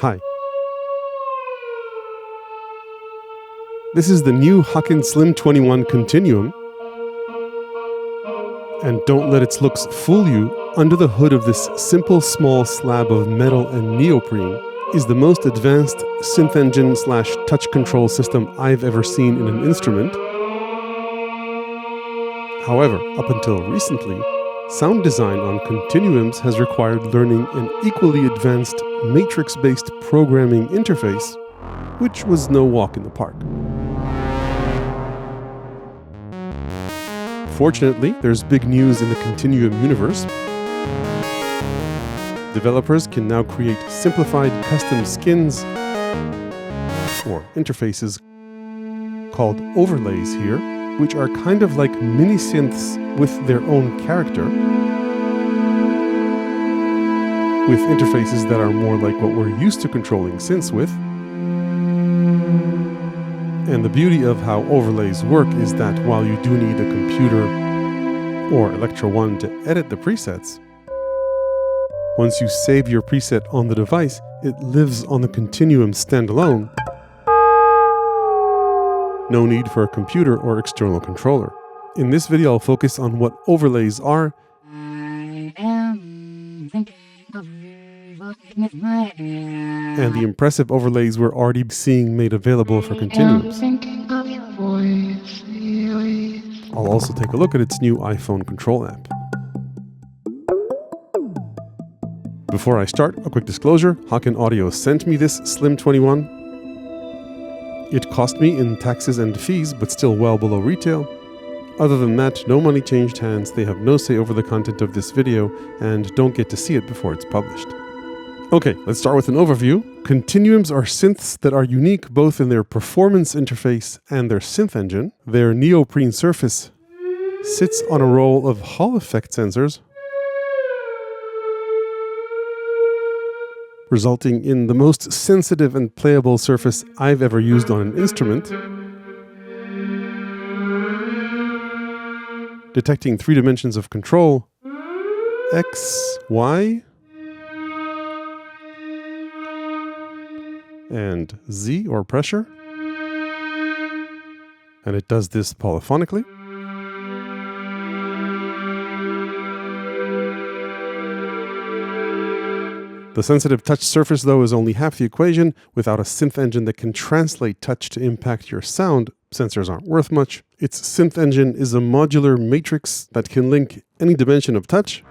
Hi. This is the new Haken Slim 21 Continuum. And don't let its looks fool you, under the hood of this simple small slab of metal and neoprene is the most advanced synth engine / touch control system I've ever seen in an instrument. However, up until recently, sound design on continuums has required learning an equally advanced matrix-based programming interface, which was no walk in the park. Fortunately, there's big news in the Continuum universe. Developers can now create simplified custom skins, or interfaces, called overlays here, which are kind of like mini synths with their own character, with interfaces that are more like what we're used to controlling synths with. And the beauty of how overlays work is that while you do need a computer or Electra One to edit the presets, once you save your preset on the device, it lives on the Continuum standalone. No need for a computer or external controller. In this video, I'll focus on what overlays are and the impressive overlays we're already seeing made available for continuums. I'll also take a look at its new iPhone control app. Before I start, a quick disclosure. Haken Audio sent me this Slim 21. It cost me in taxes and fees, but still well below retail. Other than that, no money changed hands, they have no say over the content of this video, and don't get to see it before it's published. Okay, let's start with an overview. Continuums are synths that are unique both in their performance interface and their synth engine. Their neoprene surface sits on a row of Hall effect sensors, resulting in the most sensitive and playable surface I've ever used on an instrument, detecting 3 dimensions of control, X, Y, and Z, or pressure. And it does this polyphonically. The sensitive touch surface, though, is only half the equation. Without a synth engine that can translate touch to impact your sound, sensors aren't worth much. Its synth engine is a modular matrix that can link any dimension of touch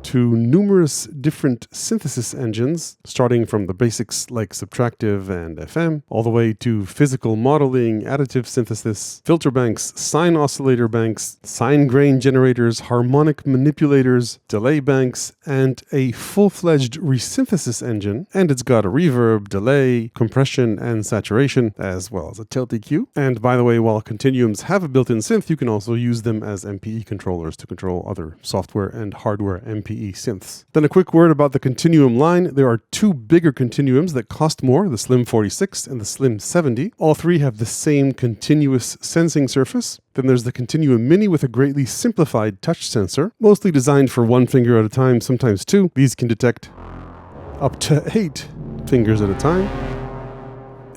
to numerous different synthesis engines, starting from the basics like subtractive and FM, all the way to physical modeling, additive synthesis, filter banks, sine oscillator banks, sine grain generators, harmonic manipulators, delay banks, and a full-fledged resynthesis engine. And it's got a reverb, delay, compression, and saturation, as well as a tilt EQ. And by the way, while continuums have a built-in synth, you can also use them as MPE controllers to control other software and hardware MPE synths. Then a quick word about the Continuum line. There are 2 bigger continuums that cost more, the Slim 46 and the Slim 70. All 3 have the same continuous sensing surface. Then there's the ContinuuMini with a greatly simplified touch sensor, mostly designed for 1 finger at a time, sometimes 2. These can detect up to 8 fingers at a time.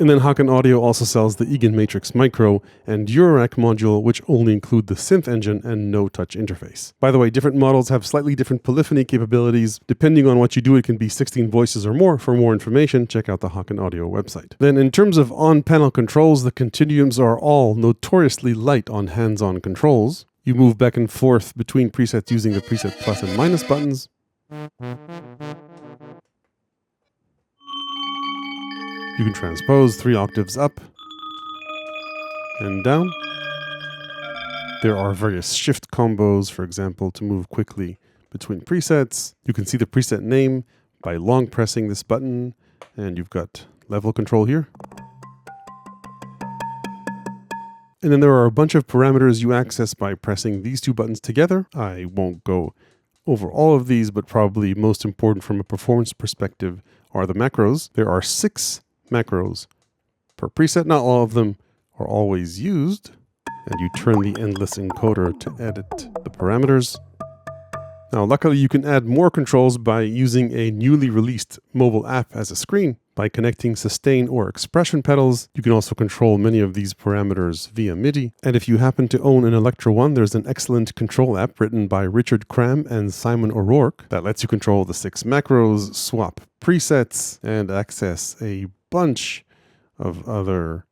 And then Haken Audio also sells the EaganMatrix Micro and Eurorack module, which only include the synth engine and no touch interface. By the way, different models have slightly different polyphony capabilities. Depending on what you do, it can be 16 voices or more. For more information, check out the Haken Audio website. Then in terms of on-panel controls, the continuums are all notoriously light on hands-on controls. You move back and forth between presets using the preset plus and minus buttons. You can transpose 3 octaves up and down. There are various shift combos, for example, to move quickly between presets. You can see the preset name by long pressing this button, and you've got level control here. And then there are a bunch of parameters you access by pressing these 2 buttons together. I won't go over all of these, but probably most important from a performance perspective are the macros. There are 6 macros per preset. Not all of them are always used, and you turn the endless encoder to edit the parameters. Now, luckily, you can add more controls by using a newly released mobile app as a screen. By connecting sustain or expression pedals, you can also control many of these parameters via MIDI. And if you happen to own an Electra One, there's an excellent control app written by Richard Cram and Simon O'Rourke that lets you control the 6 macros, swap presets, and access a bunch of other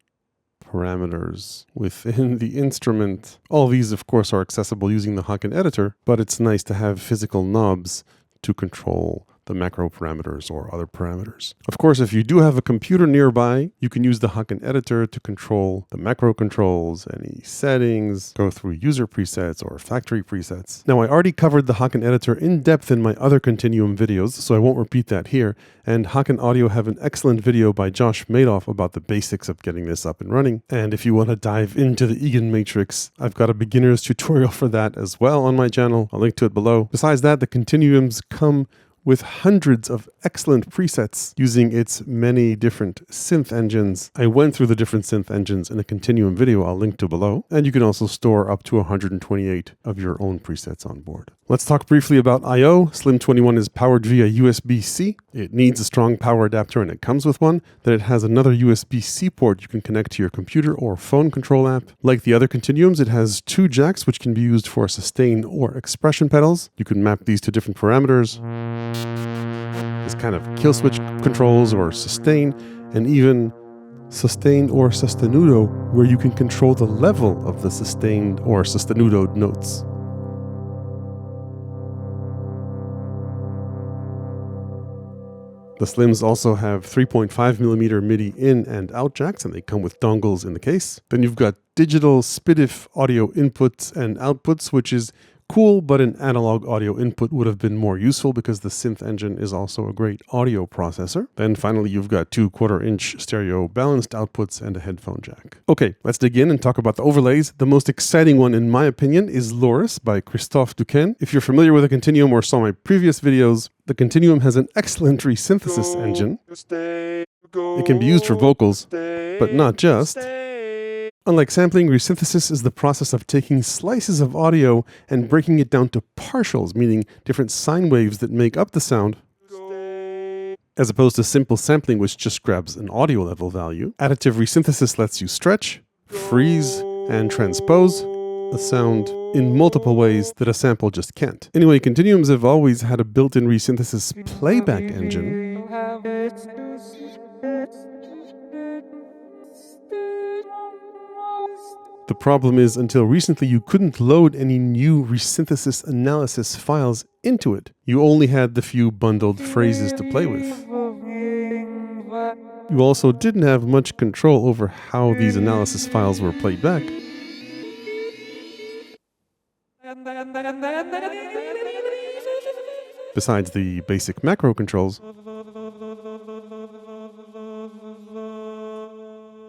parameters within the instrument. All these, of course, are accessible using the Haken editor, but it's nice to have physical knobs to control the macro parameters or other parameters. Of course, if you do have a computer nearby, you can use the Haken editor to control the macro controls, any settings, go through user presets or factory presets. Now, I already covered the Haken editor in depth in my other Continuum videos, so I won't repeat that here. And Haken Audio have an excellent video by Josh Madoff about the basics of getting this up and running. And if you want to dive into the EaganMatrix, I've got a beginner's tutorial for that as well on my channel. I'll link to it below. Besides that, the Continuums come with hundreds of excellent presets using its many different synth engines. I went through the different synth engines in a Continuum video I'll link to below, and you can also store up to 128 of your own presets on board. Let's talk briefly about I/O. Slim 21 is powered via USB-C. It needs a strong power adapter and it comes with one. Then it has another USB-C port you can connect to your computer or phone control app. Like the other Continuums, it has 2 jacks which can be used for sustain or expression pedals. You can map these to different parameters. This kind of kill switch controls or sustain, and even sustain or sostenuto, where you can control the level of the sustained or sostenuto notes. The Slims also have 3.5mm MIDI in and out jacks, and they come with dongles in the case. Then you've got digital SPDIF audio inputs and outputs, which is cool, but an analog audio input would have been more useful because the synth engine is also a great audio processor. Then finally, you've got 2 1/4-inch stereo balanced outputs and a headphone jack. Okay, let's dig in and talk about the overlays. The most exciting one, in my opinion, is Loris by Christophe Duquesne. If you're familiar with the Continuum or saw my previous videos, the Continuum has an excellent resynthesis engine. It can be used for vocals, but not just. Unlike sampling, resynthesis is the process of taking slices of audio and breaking it down to partials, meaning different sine waves that make up the sound, as opposed to simple sampling, which just grabs an audio level value. Additive resynthesis lets you stretch, freeze, and transpose a sound in multiple ways that a sample just can't. Anyway, Continuums have always had a built-in resynthesis playback engine. The problem is, until recently, you couldn't load any new resynthesis analysis files into it. You only had the few bundled phrases to play with. You also didn't have much control over how these analysis files were played back. Besides the basic macro controls,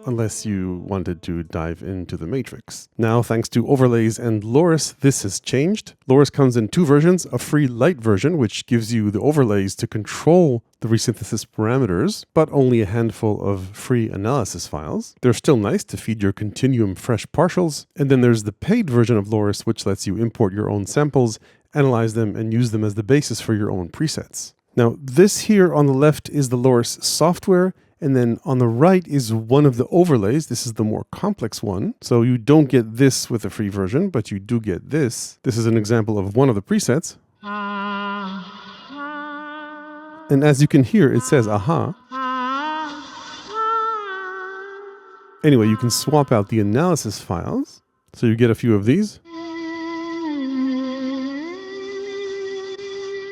unless you wanted to dive into the matrix. Now, thanks to overlays and Loris, this has changed. Loris comes in 2 versions, a free lite version, which gives you the overlays to control the resynthesis parameters, but only a handful of free analysis files. They're still nice to feed your Continuum fresh partials. And then there's the paid version of Loris, which lets you import your own samples, analyze them, and use them as the basis for your own presets. Now, this here on the left is the Loris software, and then on the right is one of the overlays. This is the more complex one. So you don't get this with the free version, but you do get this. This is an example of one of the presets. And as you can hear, it says aha. Anyway, you can swap out the analysis files. So you get a few of these.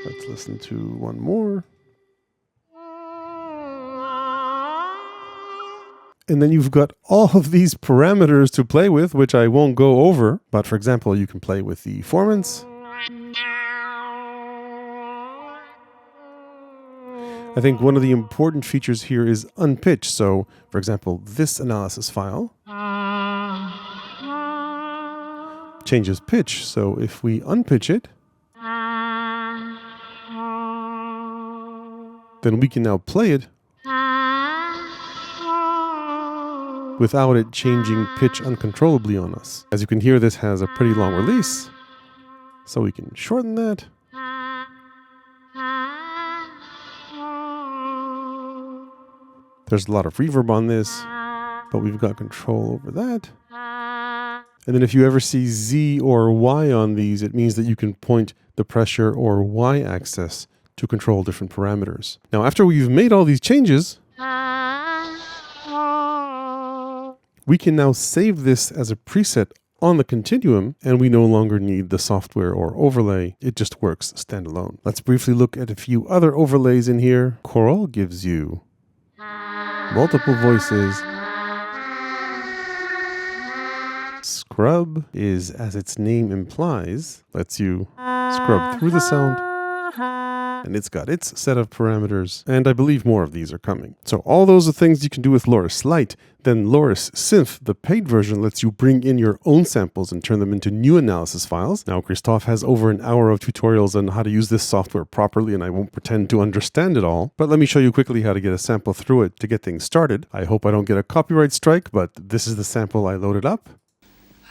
Let's listen to one more. And then you've got all of these parameters to play with, which I won't go over. But for example, you can play with the formants. I think one of the important features here is unpitch. So for example, this analysis file changes pitch. So if we unpitch it, then we can now play it without it changing pitch uncontrollably on us. As you can hear, this has a pretty long release, so we can shorten that. There's a lot of reverb on this, but we've got control over that. And then if you ever see Z or Y on these, it means that you can point the pressure or Y axis to control different parameters. Now, after we've made all these changes, we can now save this as a preset on the Continuum, and we no longer need the software or overlay. It just works standalone. Let's briefly look at a few other overlays in here. Choral gives you multiple voices. Scrub is, as its name implies, lets you scrub through the sound. And it's got its set of parameters, and I believe more of these are coming. So all those are things you can do with Loris Lite. Then Loris Synth, the paid version, lets you bring in your own samples and turn them into new analysis files. Now, Christoph has over an hour of tutorials on how to use this software properly, and I won't pretend to understand it all. But let me show you quickly how to get a sample through it to get things started. I hope I don't get a copyright strike, but this is the sample I loaded up.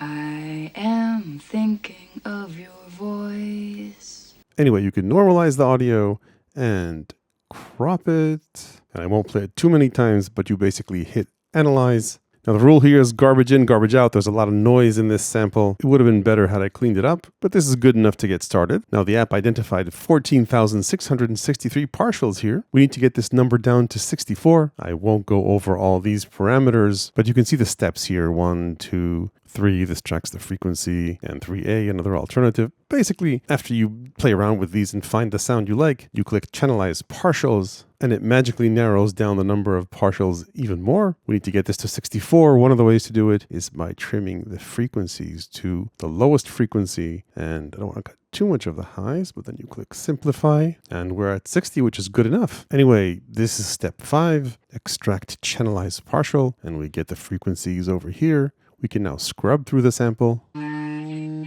I am thinking of your voice. Anyway, you can normalize the audio and crop it. And I won't play it too many times, but you basically hit analyze. Now the rule here is garbage in, garbage out. There's a lot of noise in this sample. It would have been better had I cleaned it up, but this is good enough to get started. Now the app identified 14,663 partials here. We need to get this number down to 64. I won't go over all these parameters, but you can see the steps here. 1, 2, 3, this tracks the frequency, and 3A, another alternative. Basically, after you play around with these and find the sound you like, you click Channelize Partials, and it magically narrows down the number of partials even more. We need to get this to 64. One of the ways to do it is by trimming the frequencies to the lowest frequency, and I don't want to cut too much of the highs, but then you click Simplify, and we're at 60, which is good enough. Anyway, this is step 5, extract Channelize Partial, and we get the frequencies over here. We can now scrub through the sample. I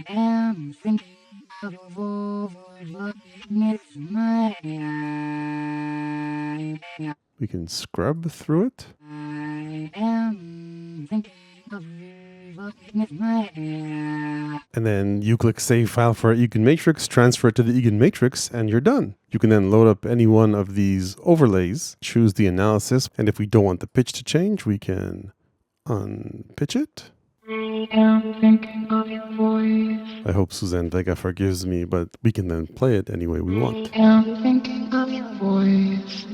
am thinking of a voice. We can scrub through it. I am thinking of and then you click Save File for EaganMatrix, transfer it to the EaganMatrix, and you're done. You can then load up any one of these overlays, choose the analysis, and if we don't want the pitch to change, we can unpitch it. I am thinking of your voice. I hope Suzanne Vega forgives me, but we can then play it any way we want. I am thinking of your voice.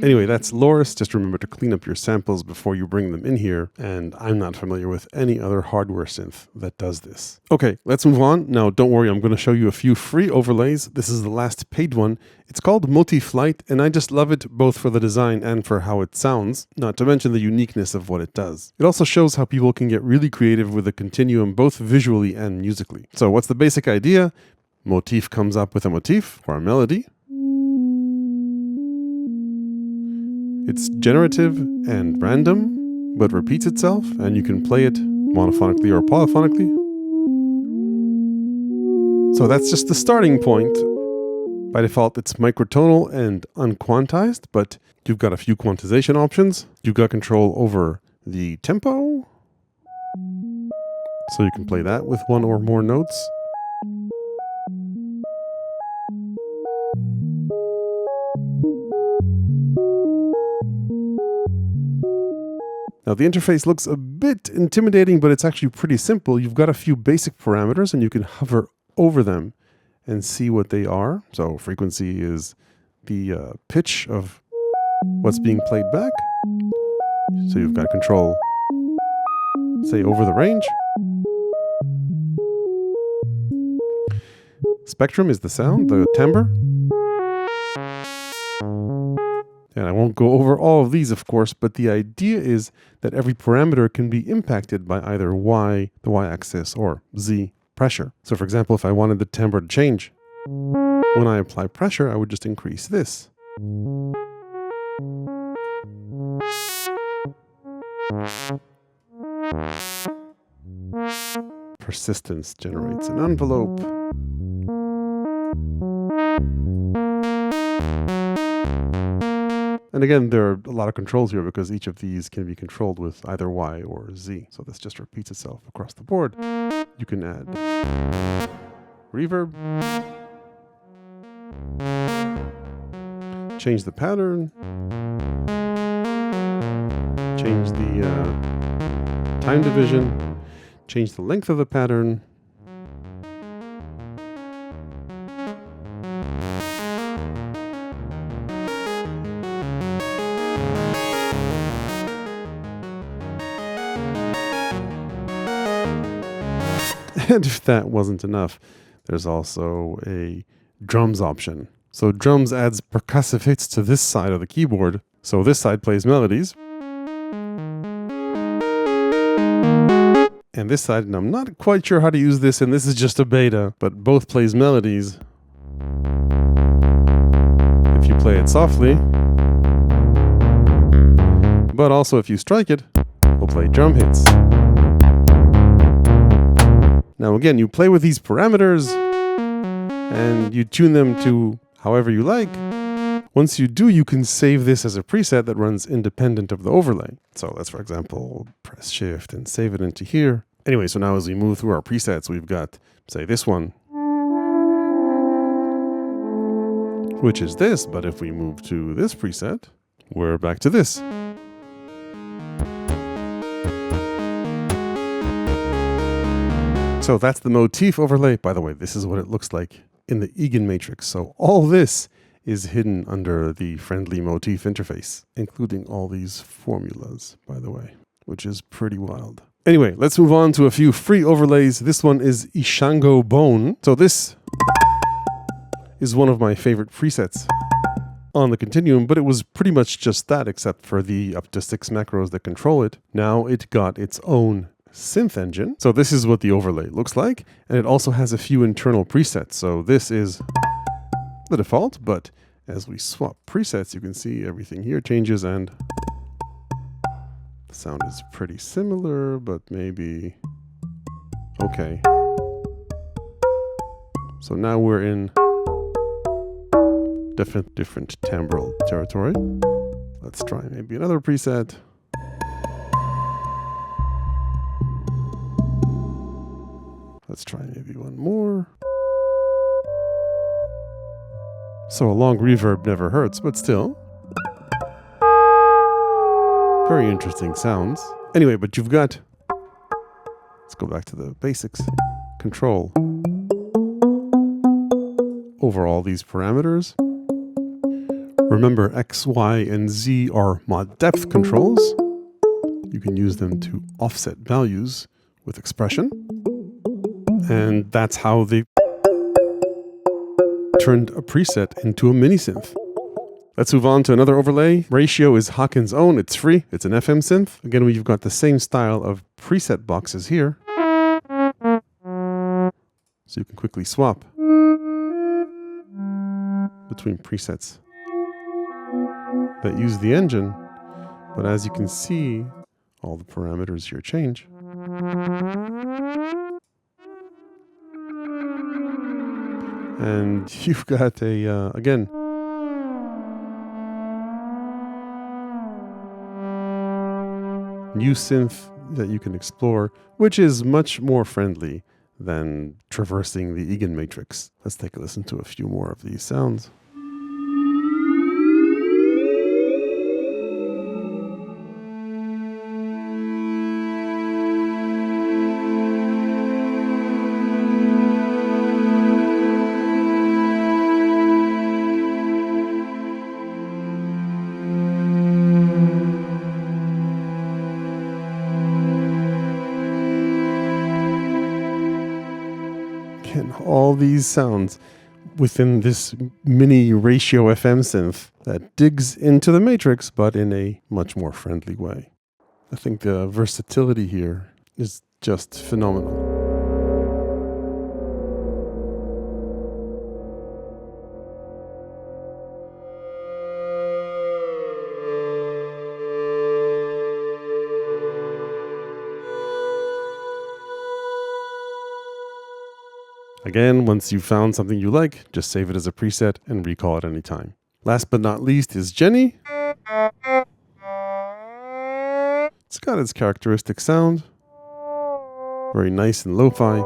Anyway, that's Loris. Just remember to clean up your samples before you bring them in here. And I'm not familiar with any other hardware synth that does this. Okay, let's move on. Now, don't worry, I'm going to show you a few free overlays. This is the last paid one. It's called Motif Lite, and I just love it both for the design and for how it sounds, not to mention the uniqueness of what it does. It also shows how people can get really creative with the Continuum, both visually and musically. So what's the basic idea? Motif comes up with a motif or a melody. It's generative and random, but repeats itself, and you can play it monophonically or polyphonically. So that's just the starting point. By default, it's microtonal and unquantized, but you've got a few quantization options. You've got control over the tempo, so you can play that with one or more notes. Now the interface looks a bit intimidating, but it's actually pretty simple. You've got a few basic parameters and you can hover over them and see what they are. So frequency is the pitch of what's being played back. So you've got control, say, over the range. Spectrum is the sound, the timbre. And I won't go over all of these, of course, but the idea is that every parameter can be impacted by either Y, the Y-axis, or Z, pressure. So for example, if I wanted the timbre to change, when I apply pressure, I would just increase this. Persistence generates an envelope. And again, there are a lot of controls here because each of these can be controlled with either Y or Z. So this just repeats itself across the board. You can add reverb, change the pattern, change the time division, change the length of the pattern. And if that wasn't enough, there's also a drums option. So drums adds percussive hits to this side of the keyboard. So this side plays melodies. And this side, and I'm not quite sure how to use this, and this is just a beta, but both plays melodies. If you play it softly. But also if you strike it, we'll play drum hits. Now again, you play with these parameters and you tune them to however you like. Once you do, you can save this as a preset that runs independent of the overlay. So let's, for example, press Shift and save it into here. Anyway, so now as we move through our presets, we've got, say, this one, which is this, but if we move to this preset, we're back to this. So that's the Motif overlay. By the way, this is what it looks like in the EaganMatrix. So all this is hidden under the friendly Motif interface, including all these formulas, by the way, which is pretty wild. Anyway, let's move on to a few free overlays. This one is Ishango Bone. So this is one of my favorite presets on the Continuum, but it was pretty much just that, except for the up to 6 macros that control it. Now it got its own synth engine. So this is what the overlay looks like, and it also has a few internal presets. So this is the default, but as we swap presets, you can see everything here changes, and the sound is pretty similar, but maybe okay. So now we're in different timbral territory. Let's try maybe another preset. Let's try maybe one more. So a long reverb never hurts, but still. Very interesting sounds. Anyway, but you've got, let's go back to the basics. Control over all these parameters. Remember, X, Y, and Z are mod depth controls. You can use them to offset values with expression. And that's how they turned a preset into a mini synth. Let's move on to another overlay. Ratio is Haken's own. It's free. It's an FM synth. Again, we've got the same style of preset boxes here. So you can quickly swap between presets that use the engine. But as you can see, all the parameters here change. And you've got a, again, new synth that you can explore, which is much more friendly than traversing the EaganMatrix. Let's take a listen to a few more of these sounds. All these sounds within this mini ratio FM synth that digs into the matrix, but in a much more friendly way. I think the versatility here is just phenomenal. Again, once you've found something you like, just save it as a preset and recall it anytime. Last but not least is Jenny. It's got its characteristic sound. Very nice and lo-fi.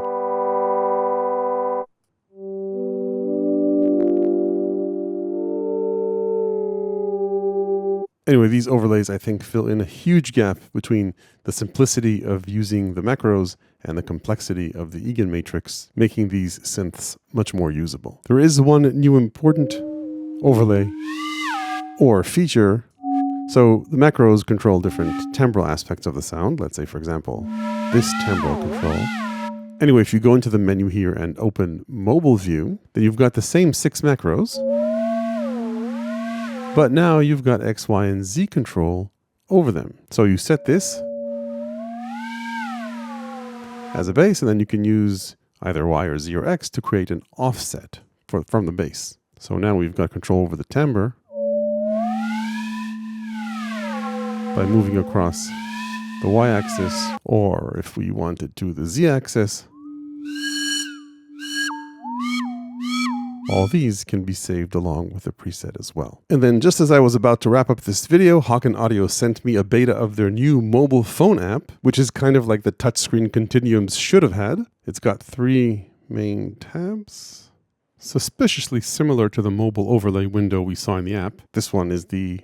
Anyway, these overlays, I think, fill in a huge gap between the simplicity of using the macros and the complexity of the EaganMatrix, making these synths much more usable. There is one new important overlay or feature. So the macros control different timbral aspects of the sound. Let's say, for example, this timbral control. Anyway, if you go into the menu here and open mobile view, then you've got the same 6 macros, but now you've got X, Y, and Z control over them. So you set this as a base, and then you can use either Y or Z or X to create an offset from the base. So now we've got control over the timbre by moving across the Y-axis, or if we wanted to, the Z-axis. All these can be saved along with the preset as well. And then just as I was about to wrap up this video, Haken Audio sent me a beta of their new mobile phone app, which is kind of like the touchscreen Continuums should have had. It's got 3 main tabs, suspiciously similar to the mobile overlay window we saw in the app. This one is the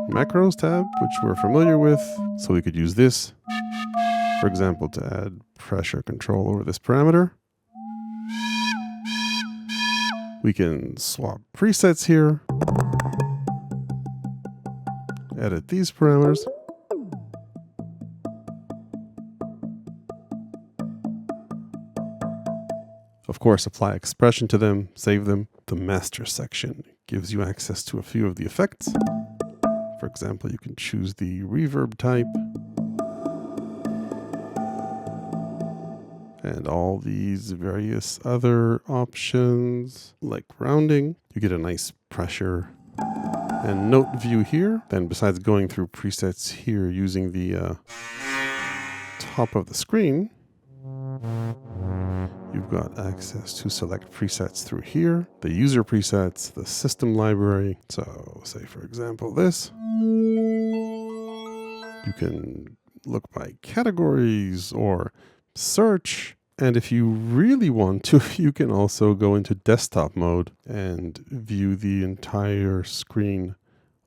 macros tab, which we're familiar with. So we could use this, for example, to add pressure control over this parameter. We can swap presets here, edit these parameters. Of course, apply expression to them, save them. The master section gives you access to a few of the effects. For example, you can choose the reverb type and all these various other options like rounding. You get a nice pressure and note view here. Then besides going through presets here using the top of the screen, you've got access to select presets through here, the user presets, the system library. So say, for example, this. You can look by categories or search. And if you really want to, you can also go into desktop mode and view the entire screen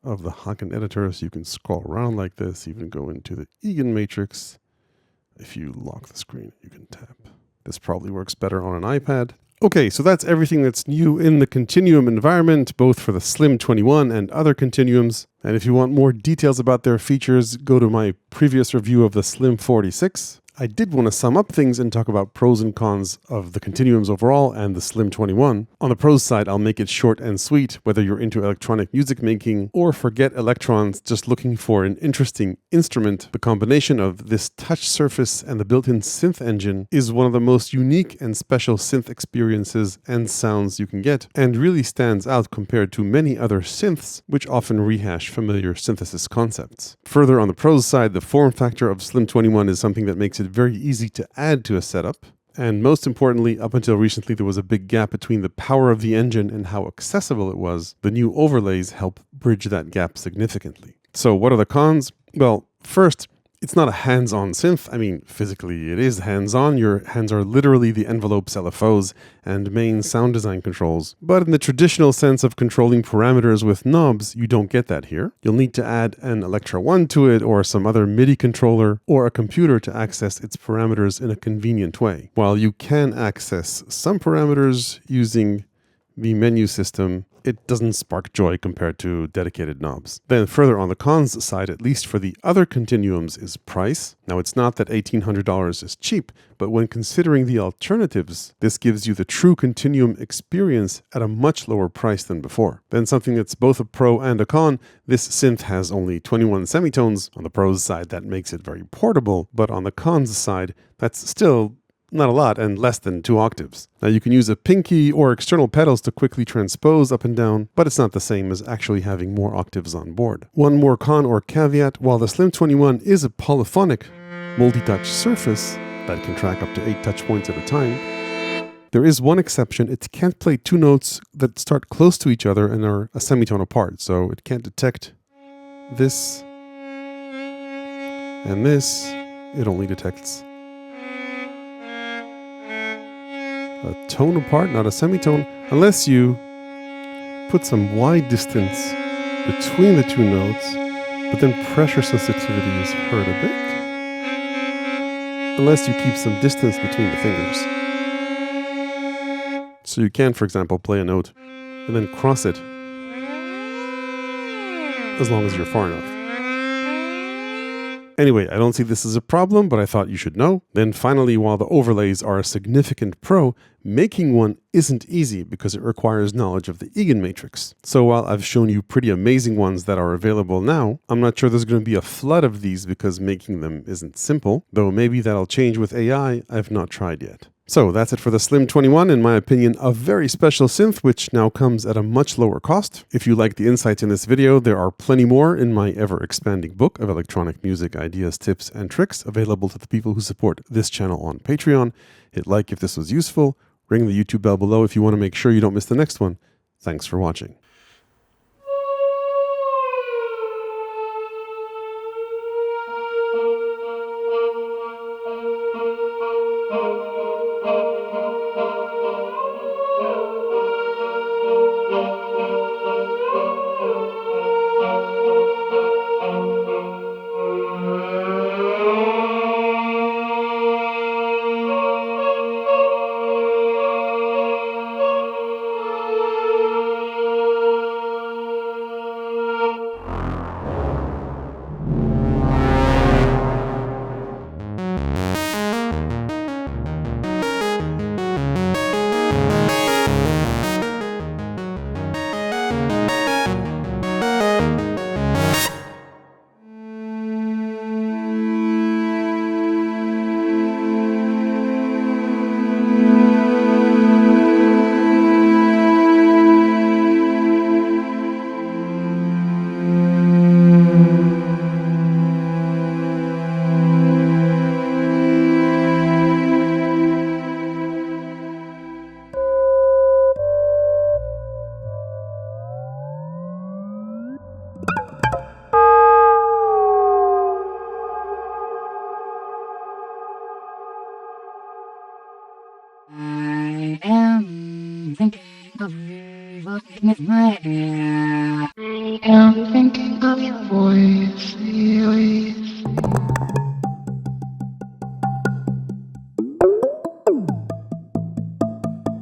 of the Haken editor. So you can scroll around like this, even go into the EaganMatrix. If you lock the screen, you can tap. This probably works better on an iPad. Okay, so that's everything that's new in the Continuum environment, both for the Slim 21 and other Continuums. And if you want more details about their features, go to my previous review of the Slim 46. I did want to sum up things and talk about pros and cons of the Continuums overall and the Slim 21. On the pros side, I'll make it short and sweet, whether you're into electronic music making or forget electrons, just looking for an interesting instrument. The combination of this touch surface and the built-in synth engine is one of the most unique and special synth experiences and sounds you can get, and really stands out compared to many other synths, which often rehash familiar synthesis concepts. Further, on the pros side, the form factor of Slim 21 is something that makes it very easy to add to a setup. And most importantly, up until recently, there was a big gap between the power of the engine and how accessible it was. The new overlays help bridge that gap significantly. So what are the cons? Well, first, it's not a hands-on synth. I mean, physically it is hands-on. Your hands are literally the envelopes, LFOs, and main sound design controls. But in the traditional sense of controlling parameters with knobs, you don't get that here. You'll need to add an Electra One to it, or some other MIDI controller, or a computer to access its parameters in a convenient way. While you can access some parameters using the menu system, it doesn't spark joy compared to dedicated knobs. Then further on the cons side, at least for the other Continuums, is price. Now it's not that $1,800 is cheap, but when considering the alternatives, this gives you the true Continuum experience at a much lower price than before. Then something that's both a pro and a con, this synth has only 21 semitones. On the pros side, that makes it very portable, but on the cons side, that's still not a lot, and less than 2 octaves. Now you can use a pinky or external pedals to quickly transpose up and down, but it's not the same as actually having more octaves on board. One more con or caveat, while the Slim 21 is a polyphonic multi-touch surface that can track up to 8 touch points at a time, there is one exception. It can't play 2 notes that start close to each other and are a semitone apart, so it can't detect this and this. It only detects a tone apart, not a semitone, unless you put some wide distance between the two notes, but then pressure sensitivity is heard a bit, unless you keep some distance between the fingers. So you can, for example, play a note and then cross it as long as you're far enough. Anyway, I don't see this as a problem, but I thought you should know. Then finally, while the overlays are a significant pro, making one isn't easy because it requires knowledge of the EaganMatrix. So while I've shown you pretty amazing ones that are available now, I'm not sure there's going to be a flood of these because making them isn't simple, though maybe that'll change with AI. I've not tried yet. So that's it for the Slim 21, in my opinion, a very special synth, which now comes at a much lower cost. If you like the insights in this video, there are plenty more in my ever-expanding book of electronic music ideas, tips, and tricks, available to the people who support this channel on Patreon. Hit like if this was useful, ring the YouTube bell below if you want to make sure you don't miss the next one. Thanks for watching. I am thinking of you, walking with my hair. I am thinking of your voice.